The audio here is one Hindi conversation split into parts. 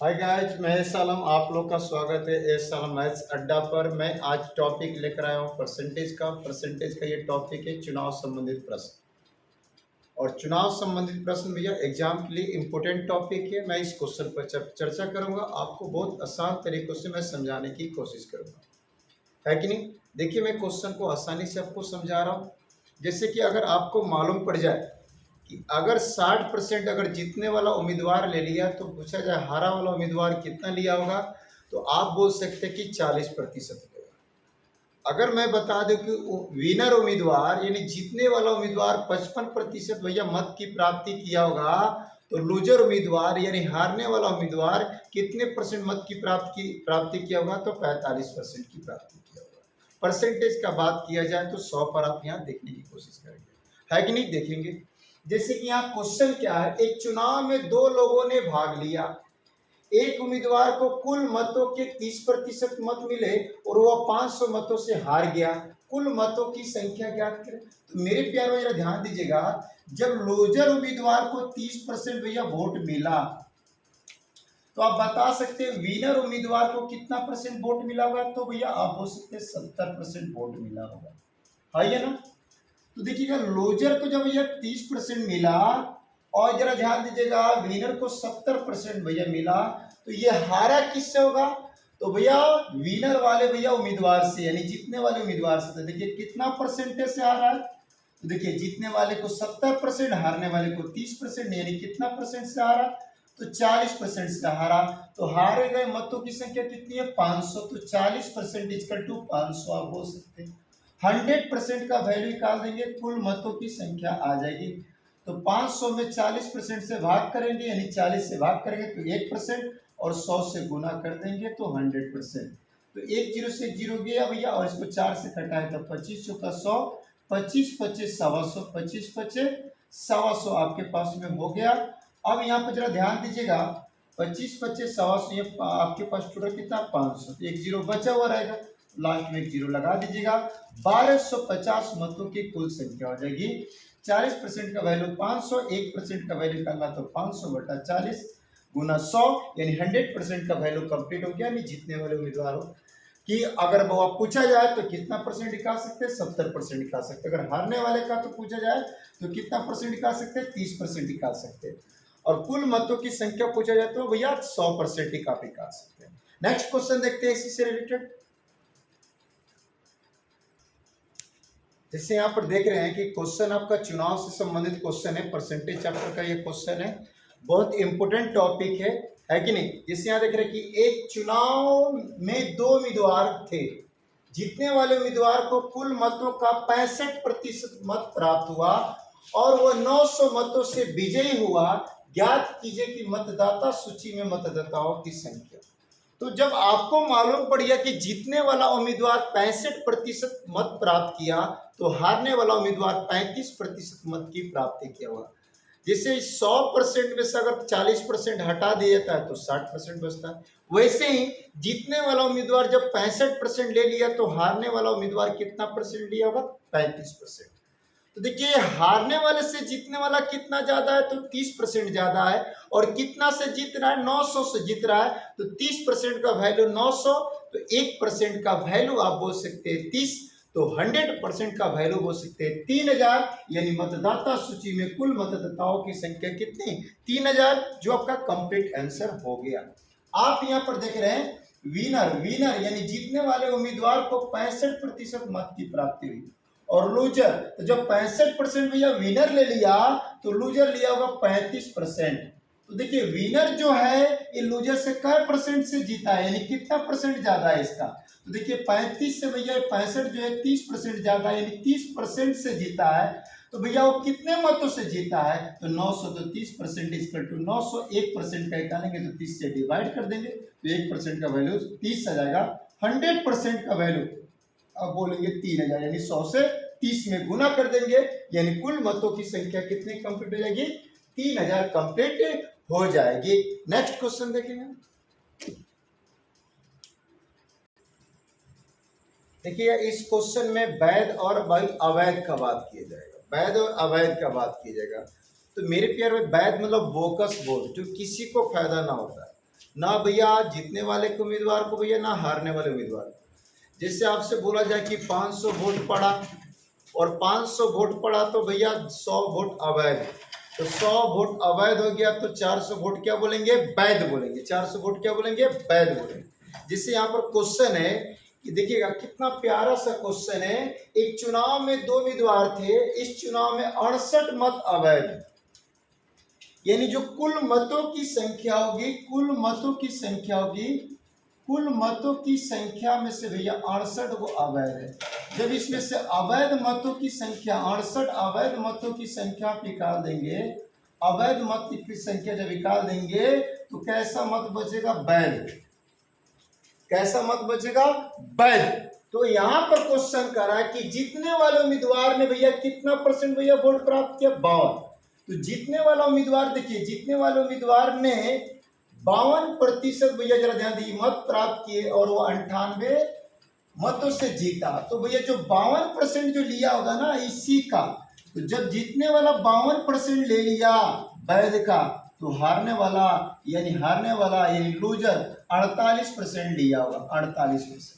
हाय गाइस, मैं एस आलम। आप लोग का स्वागत है एस आलम मैथ्स अड्डा पर। मैं आज टॉपिक लेकर आया हूँ परसेंटेज का ये टॉपिक है चुनाव संबंधित प्रश्न। और चुनाव संबंधित प्रश्न भैया एग्जाम के लिए इम्पोर्टेंट टॉपिक है। मैं इस क्वेश्चन पर चर्चा करूंगा। आपको बहुत आसान तरीकों से मैं समझाने की कोशिश करूंगा, है कि नहीं। देखिए, मैं क्वेश्चन को आसानी से आपको समझा रहा हूँ। जैसे कि अगर आपको मालूम पड़ जाए कि अगर 60% अगर जीतने वाला उम्मीदवार ले लिया तो पूछा जाए हारा वाला उम्मीदवार कितना लिया होगा, तो आप बोल सकते हैं कि 40% लेगा। अगर मैं बता दूं कि विनर उम्मीदवार यानी जीतने वाला उम्मीदवार 55% भैया मत की प्राप्ति किया होगा, तो लूजर उम्मीदवार यानी हारने वाला उम्मीदवार कितने परसेंट मत की प्राप्ति किया होगा, तो 45% की प्राप्ति किया होगा। परसेंटेज का बात किया जाए तो 100 पर आप यहाँ देखने की कोशिश करेंगे, है कि नहीं। देखेंगे जैसे कि यहाँ क्वेश्चन क्या है, एक चुनाव में दो लोगों ने भाग लिया। एक उम्मीदवार को कुल मतों के 30% मत मिले और वह 500 मतों से हार गया। कुल मतों की संख्या ज्ञात करें। तो मेरे प्यारे जरा ध्यान दीजिएगा, जब लूजर उम्मीदवार को 30% भैया वोट मिला, तो आप बता सकते हैं विनर उम्मीदवार को कितना परसेंट वोट मिला होगा, तो भैया आप बोल सकते हैं 70% वोट मिला होगा, है ना। तो देखिएगा, लूजर को जब भैया 30% मिला और जरा ध्यान दीजिएगा विनर को 70% भैया मिला, तो ये हारा किससे होगा, तो भैया विनर वाले भैया उम्मीदवार से यानी जीतने वाले उम्मीदवार से। तो देखिए कितना परसेंटेज से आ रहा है, तो देखिए जीतने वाले को 70%, हारने वाले को 30%, यानी कितना परसेंट से आ रहा, तो 40% से हारा। तो हारे गए मतों की संख्या कितनी है, 500। तो 40% इक्वल टू 500 आप बोल सकते हैं। 100% का वैल्यू निकाल देंगे, कुल मतों की संख्या आ जाएगी। तो 500 में 40% से भाग करेंगे, यानी 40 से भाग करेंगे तो 1%, और 100 से गुना कर देंगे तो 100%। तो एक जीरो से एक जीरो गया भैया, और इसको 4 से घटाए तो 25 चौका 100, 25 25 125, 25 25 125 आपके पास में हो गया। अब यहाँ पर जरा ध्यान दीजिएगा, 25 25 125 ये आपके पास टोटल कितना 500, एक जीरो बचा हुआ रहेगा, लास्ट में एक जीरो लगा दीजिएगा। 1250 मतों की कुल संख्या हो जाएगी। 40% का वैल्यू 500, 1% का वैल्यू निकालना तो 500 बटा 40 गुना 100, यानी 100% का वैल्यू कंप्लीट हो गया। यानी जीतने वाले उम्मीदवार हो कि अगर वो पूछा जाए तो कितना परसेंट निकाल सकते हैं, 70% निकाल सकते हैं। अगर हारने वाले का तो पूछा जाए तो कितना परसेंट निकाल सकते हैं, 30% निकाल सकते हैं। और कुल मतों की संख्या पूछा जाए तो भैया 100% ही आप निकाल सकते हैं। नेक्स्ट क्वेश्चन देखते हैं इसी से रिलेटेड। जैसे यहाँ पर देख रहे हैं कि क्वेश्चन आपका चुनाव से संबंधित क्वेश्चन है, परसेंटेज चैप्टर का ये क्वेश्चन है, बहुत इंपोर्टेंट टॉपिक है कि नहीं। जैसे यहाँ देख रहे हैं कि एक चुनाव में दो उम्मीदवार थे। जीतने वाले उम्मीदवार को कुल मतों का 65% मत प्राप्त हुआ और वह 900 मतों से विजयी हुआ। ज्ञात कीजिए कि मतदाता सूची में मतदाताओं की संख्या। तो जब आपको मालूम पड़ गया कि जीतने वाला उम्मीदवार 65% मत प्राप्त किया, तो हारने वाला उम्मीदवार 35% मत की प्राप्ति किया हुआ। जैसे 100% में से अगर 40% हटा दिया जाता है तो 60% बचता है। वैसे ही जीतने वाला उम्मीदवार जब 65% ले लिया, तो हारने वाला उम्मीदवार कितना परसेंट लिया होगा, 35%। तो देखिए हारने वाले से जीतने वाला कितना ज्यादा है, तो 30% ज्यादा है। और कितना से जीत रहा है, 900 से जीत रहा है। तो 30% का वैल्यू 900, तो 1% का वैल्यू आप बोल सकते हैं 30। तो 100% का वैल्यू बोल सकते हैं 3000। यानी मतदाता सूची में कुल मतदाताओं की संख्या कितनी, 3000, जो आपका कंप्लीट आंसर हो गया। आप यहाँ पर देख रहे हैं विनर यानी जीतने वाले उम्मीदवार को 65% मत की प्राप्ति हुई। और लूजर, तो जब 65% भैया विनर ले लिया, तो लूजर लिया होगा 35%। तो देखिए विनर जो है ये लूजर से कै परसेंट से जीता है, यानी कितना परसेंट ज्यादा है इसका। तो देखिए 35 से भैया 65 जो है 30% ज्यादा, यानी 30% से जीता है। तो भैया वो कितने मतों से जीता है, तो 900। तो 30% इक्वल टू 900, 1% का निकालेंगे तो 30 से डिवाइड कर देंगे, तो 1% का वैल्यू 30 आ जाएगा। 100% का वैल्यू अब बोलेंगे 3000, यानी 100 से 30 में गुना कर देंगे, यानी कुल मतों की संख्या कितनी कंप्लीट हो जाएगी, 3000 कंप्लीट हो जाएगी। नेक्स्ट क्वेश्चन देखेंगे। देखिए इस क्वेश्चन में वैध और भाई अवैध का बात किया जाएगा, वैध और अवैध का बात किया जाएगा। तो मेरे प्यार में वैध मतलब बोकस बोल, जो किसी को फायदा ना होता है। ना भैया जीतने वाले के उम्मीदवार को भैया, ना हारने वाले उम्मीदवार को। जैसे आपसे बोला जाए कि 500 वोट पड़ा और 500 वोट पड़ा तो भैया 100 वोट अवैध, तो 100 वोट अवैध हो गया तो 400 वोट क्या बोलेंगे, वैध बोलेंगे। 400 वोट क्या बोलेंगे, वैध बोलेंगे। जिससे यहाँ पर क्वेश्चन है कि देखिएगा कितना प्यारा सा क्वेश्चन है। एक चुनाव में 2 उम्मीदवार थे, इस चुनाव में 68 मत अवैध, यानी जो कुल मतों की संख्या होगी, कुल मतों की संख्या होगी, कुल मतों की संख्या में से भैया 68 वो अवैध है। जब इसमें से अवैध मतों की संख्या 68 अवैध मतों की संख्या आप निकाल देंगे, अवैध मत की संख्या जब निकाल देंगे तो कैसा मत बचेगा, वैध। कैसा मत बचेगा, वैध। तो यहाँ पर क्वेश्चन कर रहा है कि जीतने वाले उम्मीदवार ने भैया कितना परसेंट भैया वोट प्राप्त किया, 52। तो जीतने वाला उम्मीदवार, देखिए जीतने वाले उम्मीदवार ने 52% भैया जरा ध्यान दीजिए मत प्राप्त किए और वो 98 मतों से जीता। तो भैया जो 52% जो लिया होगा ना इसी का, तो जब जीतने वाला 52% ले लिया वैध का, तो हारने वाला यानी लूजर 48% लिया होगा, 48%।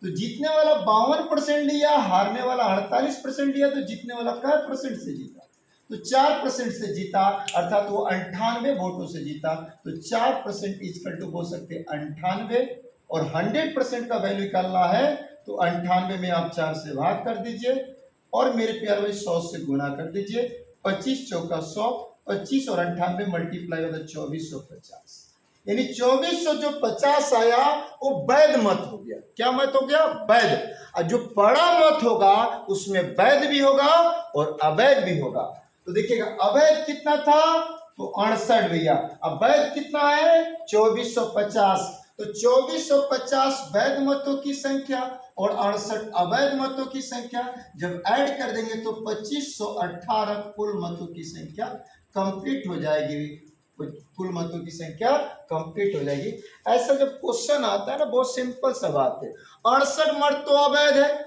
तो जीतने वाला 52% लिया, हारने वाला 48% लिया, तो जीतने वाला क्या परसेंट से जीता, तो 4% से जीता, अर्थात वो 98 वोटों से जीता। तो 4% इक्वल टू बोल सकते हैं 98, और 100% का वैल्यू निकालना है तो 98 में आप 4 से भाग कर दीजिए और मेरे प्यार भाई 100 से गुना कर दीजिए। 25 चौका 100, 25 और 98 मल्टीप्लाई होता है 2450, यानी 2450 आया, वो वैध मत हो गया। क्या मत हो गया, वैध। और जो बड़ा मत होगा उसमें वैध भी होगा और अवैध भी होगा। तो देखिएगा अवैध कितना था, तो 68 भैया, अब वैध कितना है 2450। तो 2450 वैध मतों की संख्या और 68 अवैध मतों की संख्या जब ऐड कर देंगे तो 2518 कुल मतों की संख्या कंप्लीट हो जाएगी। कुल मतों की संख्या कंप्लीट हो जाएगी। ऐसा जब क्वेश्चन आता है ना, बहुत सिंपल सा बात है, 68 मत तो अवैध है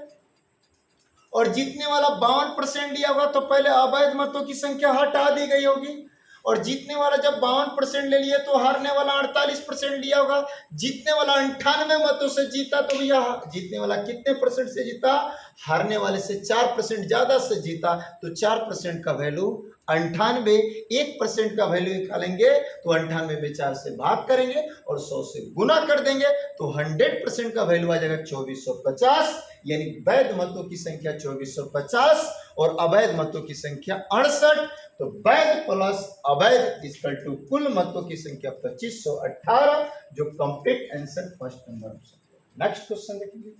और जीतने वाला 52% लिया होगा तो पहले अवैध मतों की संख्या हटा दी गई होगी, और जीतने वाला जब 52% ले लिया तो हारने वाला 48% लिया होगा। जीतने वाला 98 मतों से जीता, तो भैया जीतने वाला कितने परसेंट से जीता, हारने वाले से 4% ज्यादा से जीता। तो 4% का वैल्यू 98, 1% का वैल्यू निकालेंगे तो 98 में 4 से भाग करेंगे और 100 से गुना कर देंगे तो 100% का वैल्यू आ जाएगा 2450, यानी वैध मतों की संख्या 2450 और अवैध मतों की संख्या 68। तो वैध प्लस अवैध इक्वल टू कुल मतों की संख्या 2518, जो complete answer first number. Next question देखेंगे।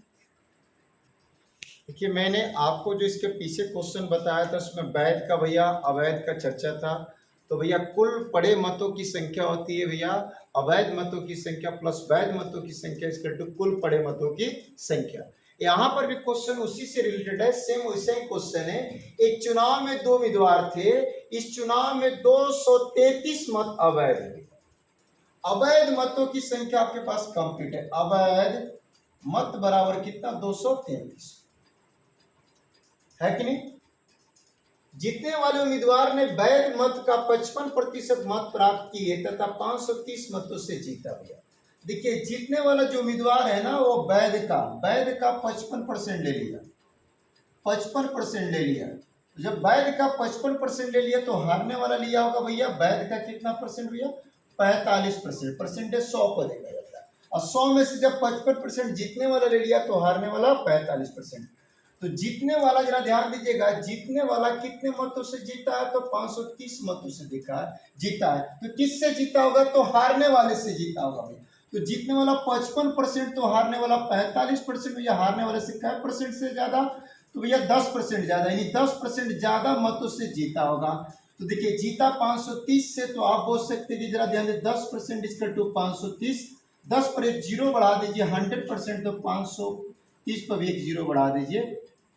देखिए मैंने आपको जो इसके पीछे क्वेश्चन बताया था उसमें वैध का भैया अवैध का चर्चा था। तो भैया कुल पड़े मतों की संख्या होती है भैया अवैध मतों की संख्या प्लस वैध मतों की संख्या इक्वल टू कुल पड़े मतों की संख्या। यहाँ पर भी क्वेश्चन उसी से रिलेटेड है, सेम वैसा ही क्वेश्चन है। एक चुनाव में 2 उम्मीदवार थे, इस चुनाव में 233 मत अवैध है। अवैध मतों की संख्या आपके पास कंप्लीट है, अवैध मत बराबर कितना 233 है कि नहीं। जीतने वाले उम्मीदवार ने वैध मत का 55% मत प्राप्त किए तथा 530 मतों से जीता गया। देखिए जीतने वाला जो उम्मीदवार है ना वो वैध का 55% ले लिया, 55% ले लिया। जब वैध का 55% ले लिया तो हारने वाला लिया होगा भैया वैध का कितना परसेंट भैया 45%, परसेंटेज 100 को देखा जाता है, और 100 में से जब 55% जीतने वाला ले लिया तो हारने वाला 45%। तो जीतने वाला जरा ध्यान दीजिएगा, जीतने वाला कितने मतों से जीता है, तो 530 मतों से जीता है। तो किससे जीता होगा, तो हारने वाले से जीता होगा भैया। तो जीतने वाला 55%, तो हारने वाला 45%, भैया हारने वाले से क्या परसेंट से ज्यादा, तो भैया 10% ज्यादा, यानी 10% ज्यादा मतों से जीता होगा। तो देखिए जीता 530 से, तो आप बोल सकते हैं कि जरा ध्यान दें 10% इक्वल टू 530, 10 पर एक जीरो बढ़ा दीजिए, 100% तो 530 पर भी एक जीरो बढ़ा दीजिए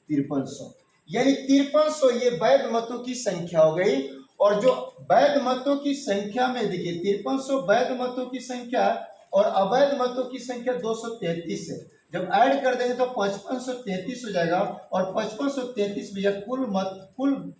5300, यानी 5300 ये वैध मतों की संख्या हो गई। और जो वैध मतों की संख्या में देखिए 5300 वैध मतों की संख्या और अवैध मतों की संख्या 233 है। जब ऐड कर देंगे तो 5533 हो जाएगा, और 5533 भैया कुल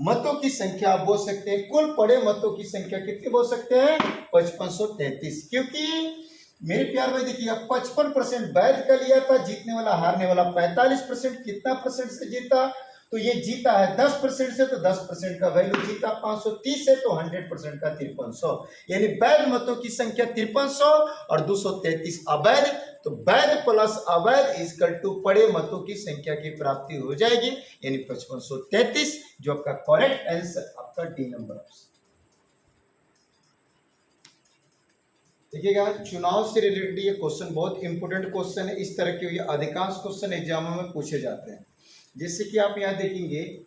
मतों की संख्या आप बोल सकते हैं, कुल पड़े मतों की संख्या कितनी बोल सकते हैं? 5533। क्योंकि मेरे प्यार भाई देखिए 55% वैध का लिया था, जीतने वाला हारने वाला 45%, कितना परसेंट से जीता? तो ये जीता है 10% से, तो 10% का वैल्यू जीता। 530 है तो 100% का 5300, यानी वैध मतों की संख्या 5300 और 233 अवैध। तो वैध प्लस अवैध इक्वल टू पड़े मतों की संख्या की प्राप्ति हो जाएगी, यानी 5533, जो आपका करेक्ट आंसर आपका डी नंबर। देखिएगा, चुनाव से रिलेटेड ये क्वेश्चन बहुत इंपॉर्टेंट क्वेश्चन है। इस तरह के ये अधिकांश क्वेश्चन एग्जामों में पूछे जाते हैं। जैसे कि आप यहाँ देखेंगे,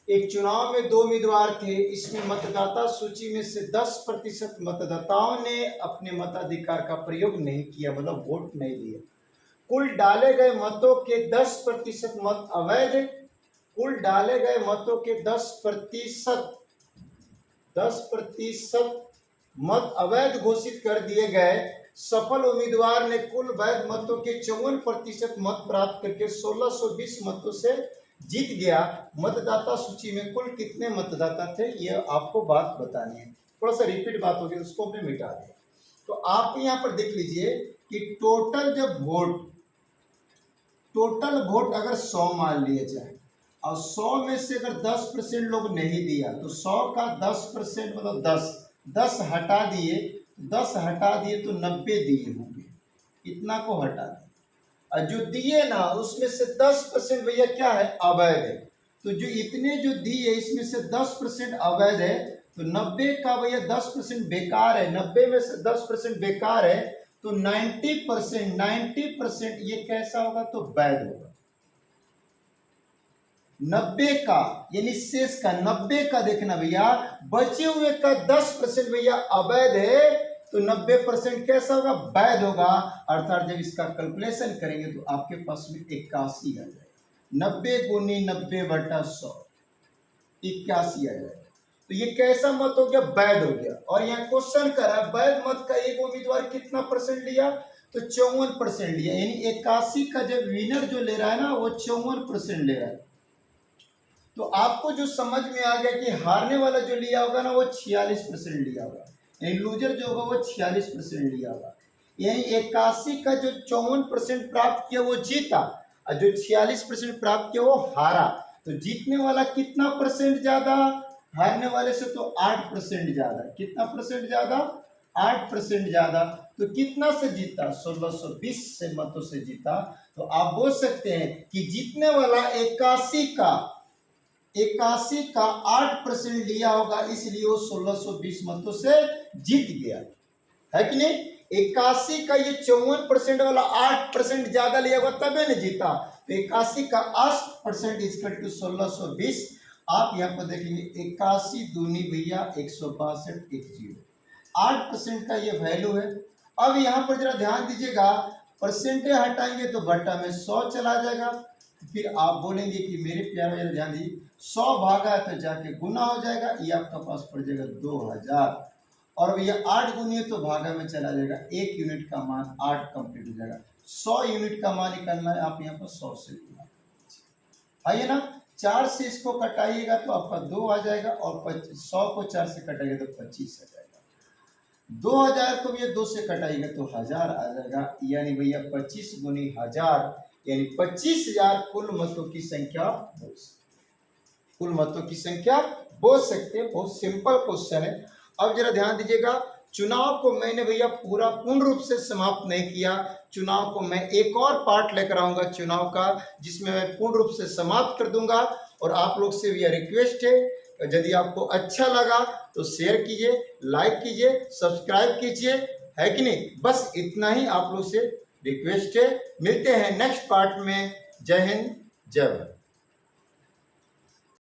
एक चुनाव में 2 उम्मीदवार थे। इसमें मतदाता सूची में से 10% मतदाताओं ने अपने मताधिकार का प्रयोग नहीं किया, मतलब वोट नहीं दिया। कुल डाले गए मतों के 10% मत अवैध, कुल डाले गए मतों के 10% मत अवैध घोषित कर दिए गए। सफल उम्मीदवार ने कुल वैध मतों के 54% मत प्राप्त करके 1620 मतों से जीत गया। मतदाता सूची में कुल कितने मतदाता थे, ये आपको बात बतानी है। थोड़ा सा रिपीट बात होगी, उसको हमने मिटा दिया। तो आप यहाँ पर देख लीजिए कि टोटल वोट अगर 100 मान लिया जाए और 100 में से अगर 10% लोग नहीं दिया, तो 100 का 10% मतलब 10 हटा दिए तो 90 दिए होंगे। इतना को हटा दिए, और जो दिए ना उसमें से 10% भैया क्या है? अवैध है। तो जो इतने जो दिए इसमें से 10% अवैध है, तो 90 का भैया 10% बेकार है। 90 में से 10% बेकार है, तो 90% ये कैसा होगा? तो वैध होगा। 90 का यानी शेष का 90 का देखना भैया, बचे हुए का 10% भैया अवैध है, तो 90% कैसा होगा? वैध होगा। अर्थात जब इसका कैलकुलेशन करेंगे तो आपके पास में 81 आ जाएगा। 90 गुनी 90/100, 81 आ जाएगा। तो ये कैसा मत हो गया? वैध हो गया। और यहाँ क्वेश्चन कर रहा है वैध मत का एक उम्मीदवार कितना परसेंट लिया? तो 54% लिया, यानी 81 का जब विनर जो ले रहा है ना, वो 54% ले रहा है। तो आपको जो समझ में आ गया कि हारने वाला जो लिया होगा ना, वो 46% लिया होगा, यानी लूजर जो होगा वो 46% लिया होगा। यानी 81 का जो 54% प्राप्त किया वो जीता, और जो 46% प्राप्त किया वो हारा। तो जीतने वाला कितना परसेंट ज्यादा? हारने वाले से तो 8% ज्यादा। कितना परसेंट ज्यादा? 8% ज्यादा। तो कितना से जीता? 1620 से मतों से जीता। तो आप बोल सकते हैं कि जीतने वाला 81 का 8% लिया होगा, इसलिए वो 1620 मतों से जीत गया, है कि नहीं? 81 का ये 54% वाला 8% ज्यादा लिया होगा तभी नहीं जीता। तो 81 का 8% इक्वल टू 1620। आप यहाँ पर देखेंगे 81 दूनी भैया 162 10, 8% का ये वैल्यू है। अब यहाँ पर जरा ध्यान दीजिएगा, परसेंटेज हटाएंगे तो बट्टा में 100 चला जाएगा। फिर आप बोलेंगे कि मेरे प्यारे ध्यान दीजिए, 100 भागा है तो जाके गुना हो जाएगा, ये आपका पास पड़ जाएगा 2000। और भैया 8 गुनी तो भागा में चला जाएगा, 1 यूनिट का मान 8 कंप्लीट हो जाएगा। 100 यूनिट का मान निकालना है, आप यहाँ पर 100 से गुना है ना। 4 से इसको कटाइएगा तो आपका 2 आ जाएगा, और 100 को 4 से कटाइएगा तो 25 आ जाएगा। 2000 को भैया 2 से कटाइएगा तो 1000 आ जाएगा, यानी भैया 25 गुनी 1000, यानी 25,000 कुल मतों की संख्या बोल सकते हैं। बहुत सिंपल क्वेश्चन है। अब जरा ध्यान दीजिएगा, चुनाव को मैंने भैया पूर्ण रूप से समाप्त नहीं किया। चुनाव को मैं एक और पार्ट लेकर आऊंगा चुनाव का, जिसमें मैं पूर्ण रूप से समाप्त कर दूंगा। और आप लोग से भैया रिक्वेस्ट है, यदि आपको अच्छा लगा तो शेयर कीजिए, लाइक कीजिए, सब्सक्राइब कीजिए, है कि नहीं? बस इतना ही आप लोग से रिक्वेस्ट है। मिलते हैं नेक्स्ट पार्ट में। जय हिंद, जय भारत।